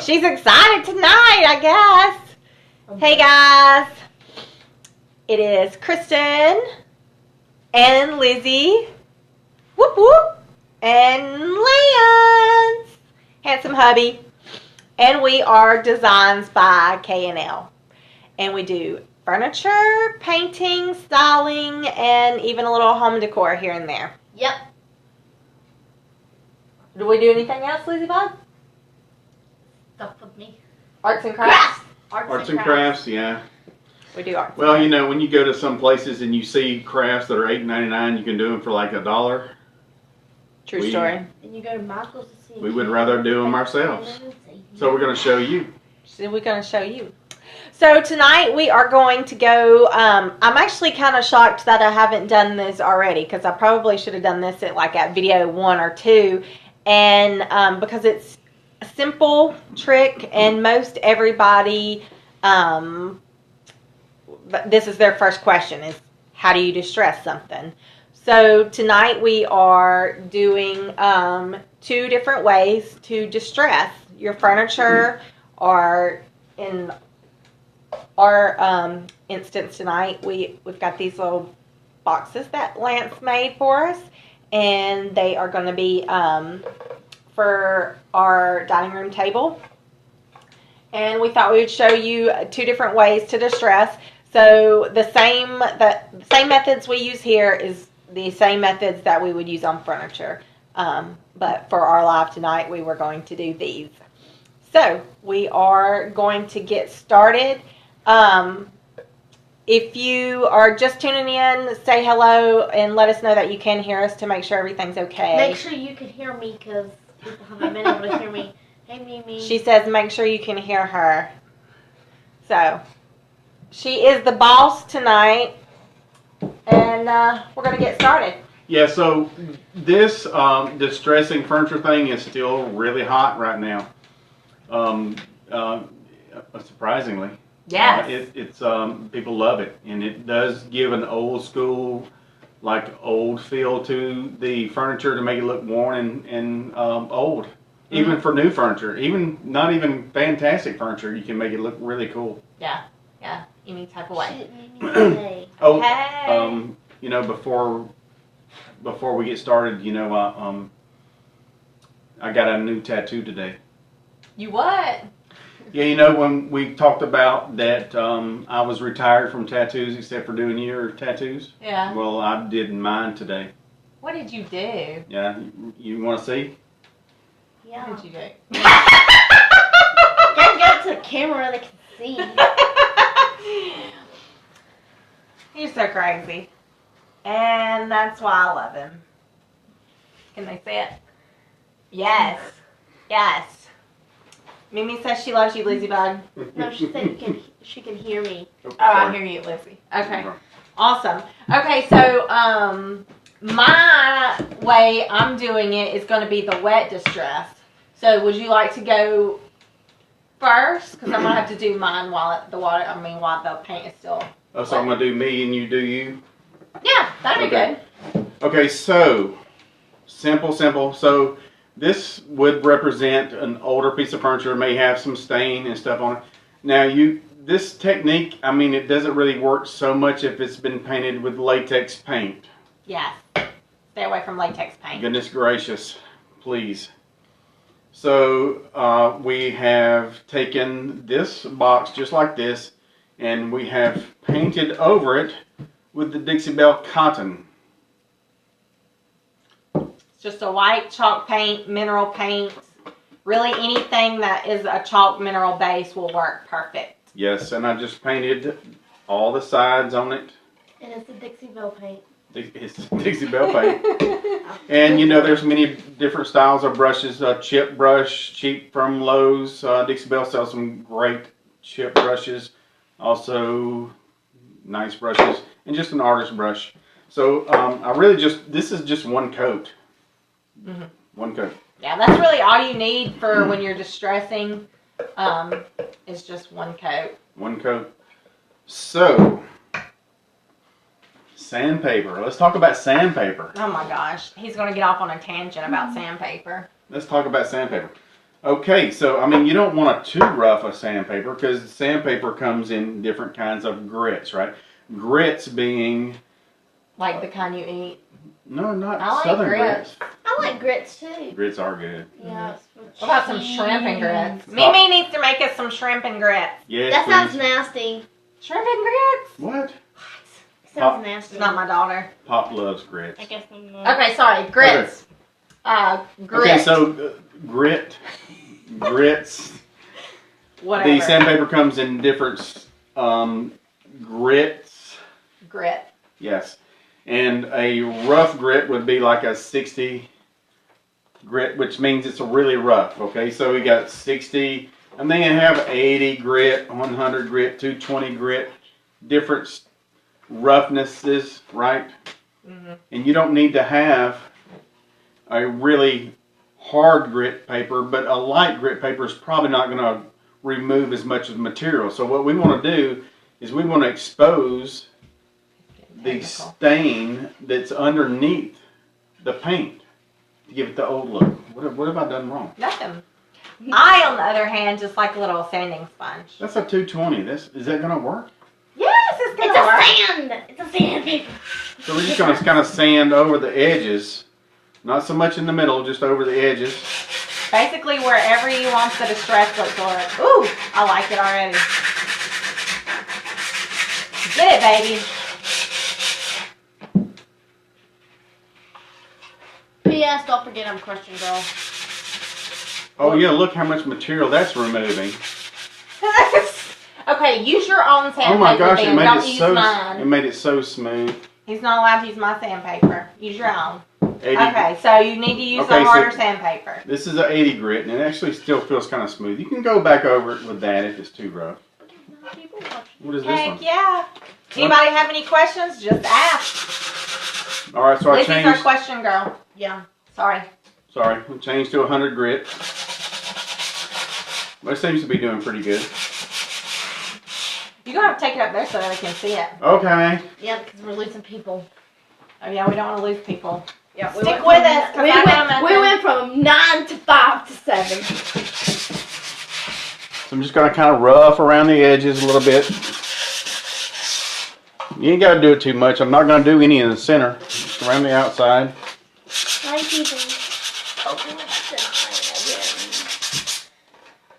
she's excited tonight, I guess. Okay. Hey, guys. It is Kristen and Lizzie. Whoop, whoop. And Lance. Handsome hubby. And we are Designs by K&L. And we do furniture, painting, styling, and even a little home decor here and there. Yep. Do we do anything else, Lizzie Bud? Stuff with me. Arts and crafts? Arts and crafts, yeah. We do arts. Well, you know, when you go to some places and you see crafts that are $8.99, you can do them for like $1. True story. And you go to Michael's to see. We would rather do them ourselves. So we're going to show you. So we're going to show you. So tonight we are going to go, I'm actually kind of shocked that I haven't done this already, because I probably should have done this at video 1 or 2, and because it's a simple trick, and most everybody, this is their first question, is how do you distress something? So tonight we are doing 2 different ways to distress your furniture, or in our instance tonight, we've got these little boxes that Lance made for us, and they are going to be for our dining room table. And we thought we would show you 2 different ways to distress. So the same methods we use here is the same methods that we would use on furniture. But for our live tonight, we were going to do these. So we are going to get started. If you are just tuning in, say hello and let us know that you can hear us to make sure everything's okay. Make sure you can hear me, because people haven't been able to hear me. Hey, Mimi. She says make sure you can hear her. So, she is the boss tonight, and we're going to get started. Yeah, so this distressing furniture thing is still really hot right now. Surprisingly. Yes. It's people love it, and it does give an old school, old feel to the furniture to make it look worn and old. Mm-hmm. Even for new furniture, not even fantastic furniture, you can make it look really cool. Yeah, any type of way. Oh, hey. You know, before we get started, you know, I got a new tattoo today. You what? Yeah, you know, when we talked about that, I was retired from tattoos except for doing your tattoos. Yeah. Well, I did mine today. What did you do? Yeah, you want to see? Yeah. What did you do? Gotta go to the camera, they can see. He's so crazy. And that's why I love him. Can they see it? Yes. Yes. Mimi says she loves you, Lizzie Bug. No, she said she can hear me. Oh, I hear you, Lizzie. Okay. Awesome. Okay, so my way I'm doing it is going to be the wet distress. So would you like to go first? Because I'm going to have to do mine while the paint is still Oh, so I'm going to do me and you do you? Yeah, that'd be good. Okay, so simple. So this would represent an older piece of furniture, may have some stain and stuff on it. Now this technique, I mean, it doesn't really work so much if it's been painted with latex paint. Yes. Stay away from latex paint. Goodness gracious, please. So we have taken this box just like this, and we have painted over it with the Dixie Belle Cotton. It's just a white chalk paint, mineral paint. Really anything that is a chalk mineral base will work perfect. Yes, and I just painted all the sides on it. And it's the Dixie Belle paint. It's Dixie Belle paint. And you know, there's many different styles of brushes. Chip brush, cheap from Lowe's. Dixie Belle sells some great chip brushes. Also, nice brushes. And just an artist brush. So, this is just one coat. Mm-hmm. One coat. Yeah, that's really all you need for when you're distressing. Is just one coat. One coat. So, sandpaper. Let's talk about sandpaper. Oh my gosh. He's going to get off on a tangent about sandpaper. Let's talk about sandpaper. Okay, so I mean, you don't want too rough a sandpaper because sandpaper comes in different kinds of grits, right? Grits being Like the kind you eat. no, not I like southern grits. grits. I like grits too. Grits are good. Yeah. What about some shrimp and grits? Oh. Mimi needs to make us some shrimp and grits. Yes, That sounds please. nasty. Shrimp and grits? What? It sounds It's nasty. not my daughter. Pop loves grits. I guess I'm not. Okay, sorry. Grits. Grit. Okay, so grits. Whatever. The sandpaper comes in different grits. Grit. Yes. And a rough grit would be like a 60 grit, which means it's really rough. Okay, so we got 60, and then you have 80 grit, 100 grit, 220 grit, different roughnesses, right? Mm-hmm. And you don't need to have a really hard grit paper, but a light grit paper is probably not going to remove as much of the material. So what we want to do is we want to expose the stain that's underneath the paint to give it the old look. What have I done wrong? Nothing. I, on the other hand, just like a little sanding sponge. That's a 220. Is that going to work? Yes, it's It's gonna work. a sand. It's a sandpaper. So we're just going to kind of sand over the edges, not so much in the middle, just over the edges. Basically, wherever you want the distress look to it. Ooh, I like it already. Get it, baby. P.S. Don't forget I'm Christian girl. Oh yeah, look how much material that's removing. Okay, use your own sandpaper. Oh my gosh, then. it made Don't it use so mine. it made it so smooth. He's not allowed to use my sandpaper. Use your own. 80, Okay, so you need to use Okay, a so- harder sandpaper. This is an 80 grit, and it actually still feels kind of smooth. You can go back over it with that if it's too rough. People watch. What is this Heck one? yeah. Anybody have any questions? Just ask. All right, so I Lizzie's our changed. question girl. Yeah. Sorry. Sorry, we changed to 100 grit. But it seems to be doing pretty good. You're going to have to take it up there so that they can see it. Okay. Yeah, because we're losing people. Oh, yeah, we don't want to lose people. Yeah, Stick with us, 'cause I We went from 9 to 5 to 7. So I'm just gonna kind of rough around the edges a little bit. You ain't gotta do it too much. I'm not gonna do any in the center. Just around the outside. Hi, people.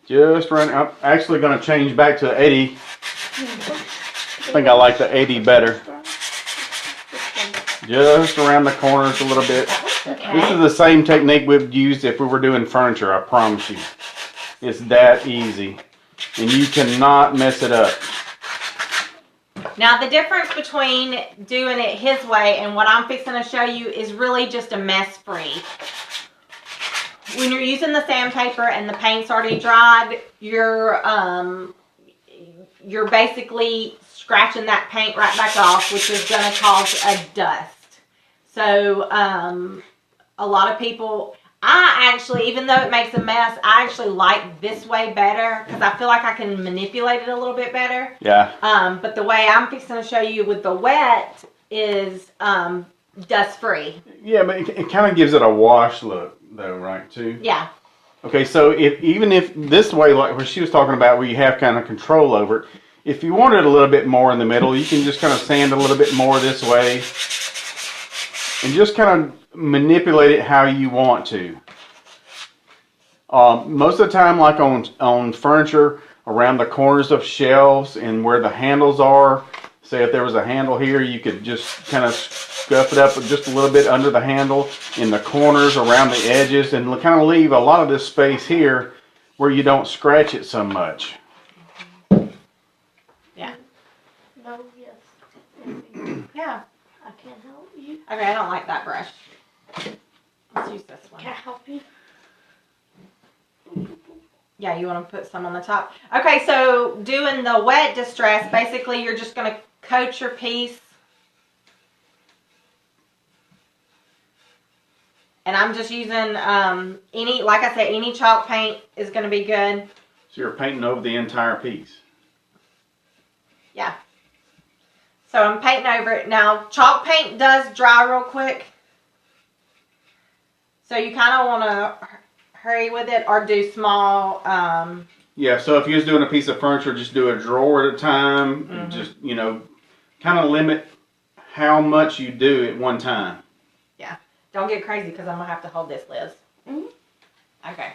Just around. I'm actually gonna change back to 80. I think I like the 80 better. Just around the corners a little bit. This is the same technique we've used if we were doing furniture, I promise you. It's that easy. And you cannot mess it up. Now, the difference between doing it his way and what I'm fixing to show you is really just a mess free. When you're using the sandpaper and the paint's already dried, you're basically scratching that paint right back off, which is going to cause a dust. So, a lot of people, I actually, even though it makes a mess, I actually like this way better because I feel like I can manipulate it a little bit better. Yeah. But the way I'm fixing to show you with the wet is dust free. Yeah, but it kind of gives it a wash look, though, right, too? Yeah. Okay, so even if this way, like what she was talking about, where you have kind of control over it, if you want it a little bit more in the middle, you can just kind of sand a little bit more this way and just kind of manipulate it how you want to. Most of the time, like on furniture, around the corners of shelves and where the handles are, say if there was a handle here, you could just kind of scuff it up just a little bit under the handle, in the corners, around the edges, and kind of leave a lot of this space here where you don't scratch it so much. Yeah. No, yes. Yeah. I can't help you. Okay, I don't like that brush. Let's use this one. Can I help you? Yeah, you want to put some on the top. Okay, so doing the wet distress, basically you're just going to coat your piece. And I'm just using any, like I said, any chalk paint is going to be good. So you're painting over the entire piece. Yeah. So I'm painting over it. Now, chalk paint does dry real quick. So you kind of want to hurry with it or do small. Yeah, so if you're doing a piece of furniture, just do a drawer at a time. And just, kind of limit how much you do at one time. Yeah. Don't get crazy because I'm going to have to hold this, Liz. Okay.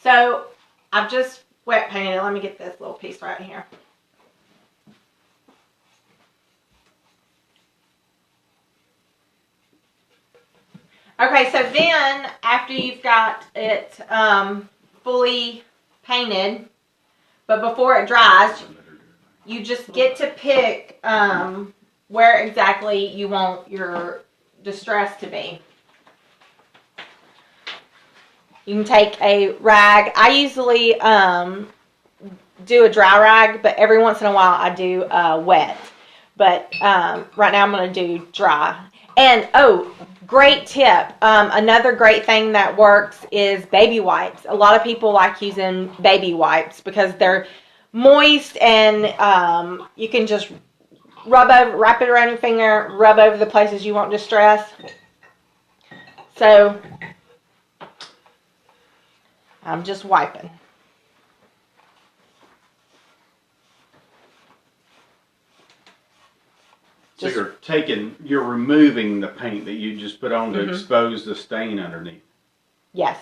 So I've just wet painted it. Let me get this little piece right here. Okay, so then after you've got it fully painted, but before it dries, you just get to pick where exactly you want your distress to be. You can take a rag. I usually do a dry rag, but every once in a while I do wet. But right now I'm going to do dry. And, great tip. Another great thing that works is baby wipes. A lot of people like using baby wipes because they're moist and you can just wrap it around your finger, rub over the places you want distress. So, I'm just wiping. So you're removing the paint that you just put on to expose the stain underneath. Yes.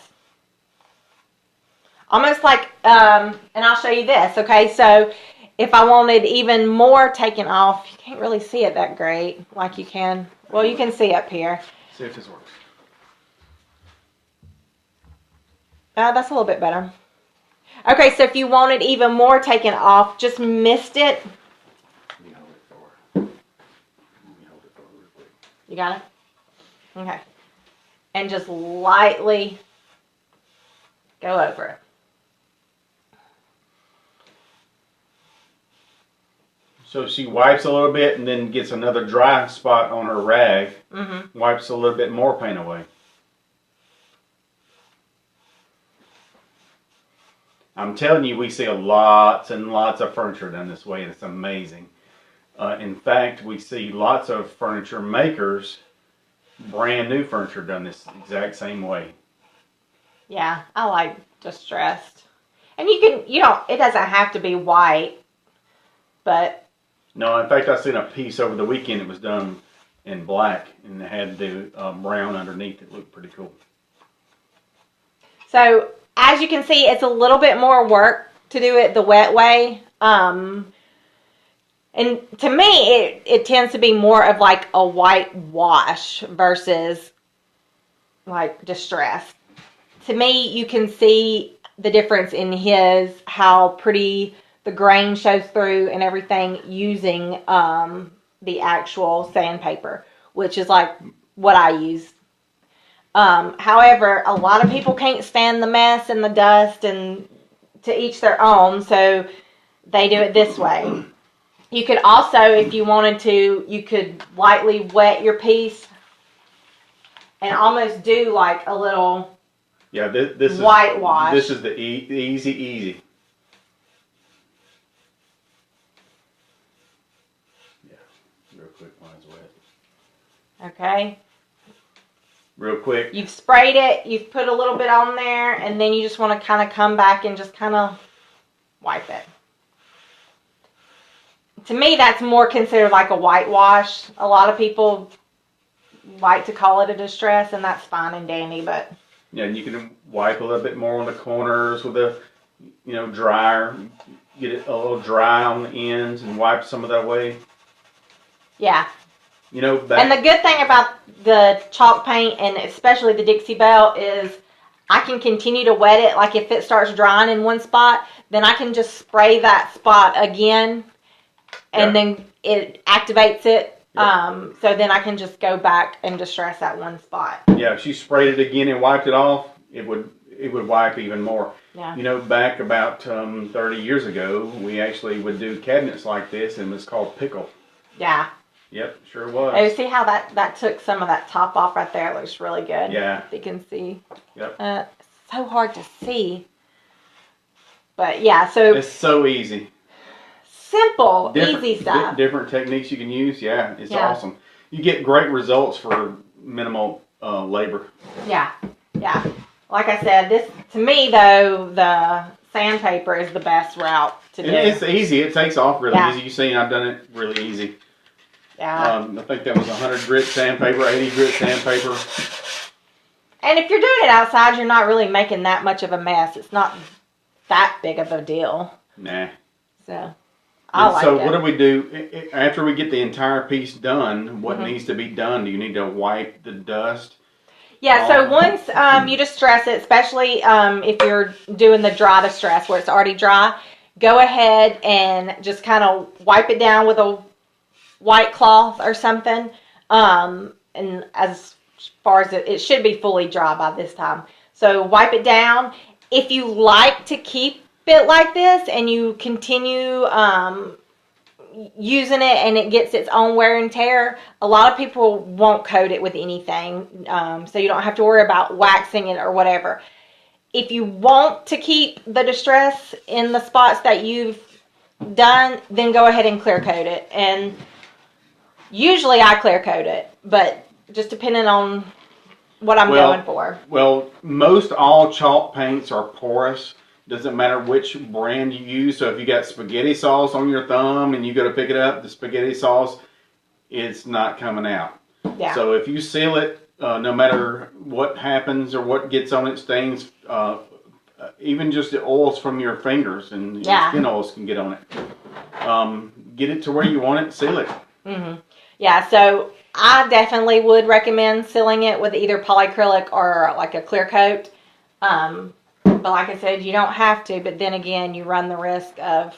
Almost like, and I'll show you this, okay? So, if I wanted even more taken off, you can't really see it that great like you can. Well, you can see up here. See if this works. That's a little bit better. Okay, so if you wanted even more taken off, just mist it. You got it? Okay. And just lightly go over it. So she wipes a little bit and then gets another dry spot on her rag. Wipes a little bit more paint away. I'm telling you, we see lots and lots of furniture done this way. It's amazing. In fact, we see lots of furniture makers, brand new furniture done this exact same way. Yeah, I like distressed. And it doesn't have to be white, but. No, in fact, I seen a piece over the weekend. It was done in black and it had the brown underneath. It looked pretty cool. So, as you can see, it's a little bit more work to do it the wet way. And to me, it tends to be more of like a white wash versus like distress. To me, you can see the difference in how pretty the grain shows through and everything using the actual sandpaper, which is like what I use. However, a lot of people can't stand the mess and the dust, and to each their own, so they do it this way. You could also, if you wanted to, you could lightly wet your piece and almost do like a little this whitewash. This is the easy. Yeah, real quick while it's wet. Okay. Real quick. You've sprayed it, you've put a little bit on there, and then you just want to kind of come back and just kind of wipe it. To me, that's more considered like a whitewash. A lot of people like to call it a distress, and that's fine and dandy, but... Yeah, and you can wipe a little bit more on the corners with a, dryer. Get it a little dry on the ends and wipe some of that away. Yeah. That... And the good thing about the chalk paint, and especially the Dixie Belle, is I can continue to wet it. Like if it starts drying in one spot, then I can just spray that spot again, and then it activates it. So then I can just go back and distress that one spot. Yeah, if she sprayed it again and wiped it off, it would wipe even more. Yeah. Back about 30 years ago, we actually would do cabinets like this, and it was called pickle. Yeah. Yep, sure was. Oh, see how that took some of that top off right there? It looks really good. Yeah. You can see. Yep. So hard to see. But yeah, so. It's so easy. Simple, easy stuff. Different techniques you can use. Yeah, it's awesome. You get great results for minimal labor. Yeah, yeah. Like I said, this to me though, the sandpaper is the best route to do. It's easy. It takes off really Yeah. easy. You see, I've done it really easy. Yeah. I think that was 100 grit sandpaper, 80 grit sandpaper. And if you're doing it outside, you're not really making that much of a mess. It's not that big of a deal. Nah. So, I like so it. what do we do after we get the entire piece done? What Mhm. needs to be done? Do you need to wipe the dust? Yeah, so once you distress it, especially if you're doing the dry distress where it's already dry, go ahead and just kind of wipe it down with a white cloth or something. And as far as it should be fully dry by this time. So wipe it down. If you like to keep it like this and you continue using it and it gets its own wear and tear, a lot of people won't coat it with anything, so you don't have to worry about waxing it or whatever. If you want to keep the distress in the spots that you've done, then go ahead and clear coat it. And usually I clear coat it, but just depending on what I'm going for. Well, most all chalk paints are porous. Doesn't matter which brand you use. So if you got spaghetti sauce on your thumb and you go to pick it up, the spaghetti sauce, it's not coming out. Yeah. So if you seal it, no matter what happens or what gets on it, stains, even just the oils from your fingers and your skin oils can get on it. Get it to where you want it, seal it. Mm-hmm. Yeah, so I definitely would recommend sealing it with either polyacrylic or like a clear coat. But like I said, you don't have to, but then again, you run the risk of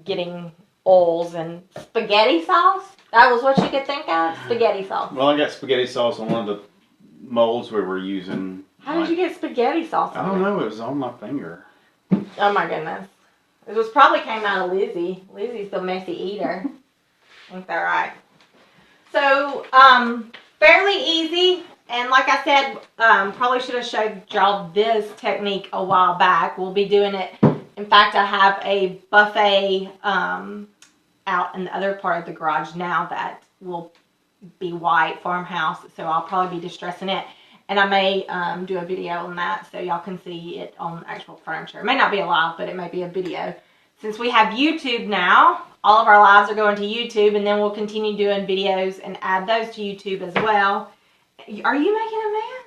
getting oils and spaghetti sauce. That was what you could think of? Spaghetti sauce. Well, I got spaghetti sauce on one of the molds we were using. How did you get spaghetti sauce? I don't know. It was on my finger. Oh my goodness. It was probably came out of Lizzie. Lizzie's the messy eater. Ain't that right? So, fairly easy. And like I said, probably should have showed y'all this technique a while back. We'll be doing it. In fact, I have a buffet out in the other part of the garage now that will be white farmhouse. So I'll probably be distressing it. And I may do a video on that so y'all can see it on actual furniture. It may not be a live, but it may be a video. Since we have YouTube now, all of our lives are going to YouTube, and then we'll continue doing videos and add those to YouTube as well. Are you making a mess?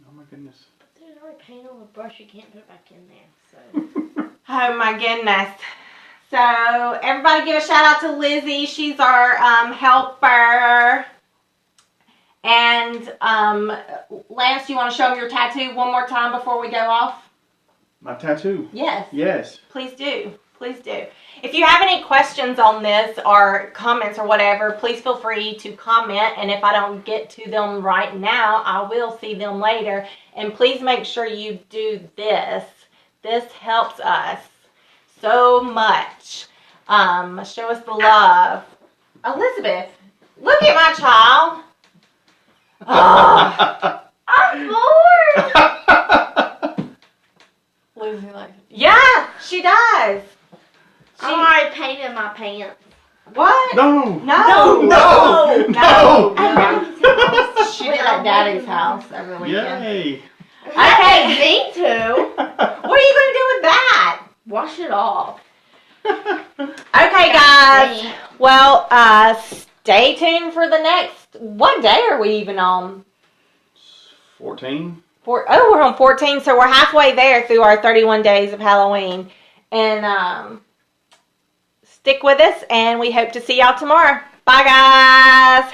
Oh my goodness. There's already paint on the brush. You can't put it back in there. So. Oh my goodness. So everybody give a shout out to Lizzie. She's our helper. And Lance, you want to show them your tattoo one more time before we go off? My tattoo. Yes. Yes. Please do. Please do. If you have any questions on this or comments or whatever, please feel free to comment. And if I don't get to them right now, I will see them later. And please make sure you do this. This helps us so much. Show us the love. Elizabeth, look at my child. I'm bored. Lizzie, like, yeah, she does. I already painted my pants. What? No. No. No. No. She did at Daddy's house every weekend. Yay. Okay. Me too. What are you going to do with that? Wash it off. Okay, guys. Well, stay tuned for the next. What day are we even on? 14. We're on 14, so we're halfway there through our 31 days of Halloween. And stick with us, and we hope to see y'all tomorrow. Bye, guys.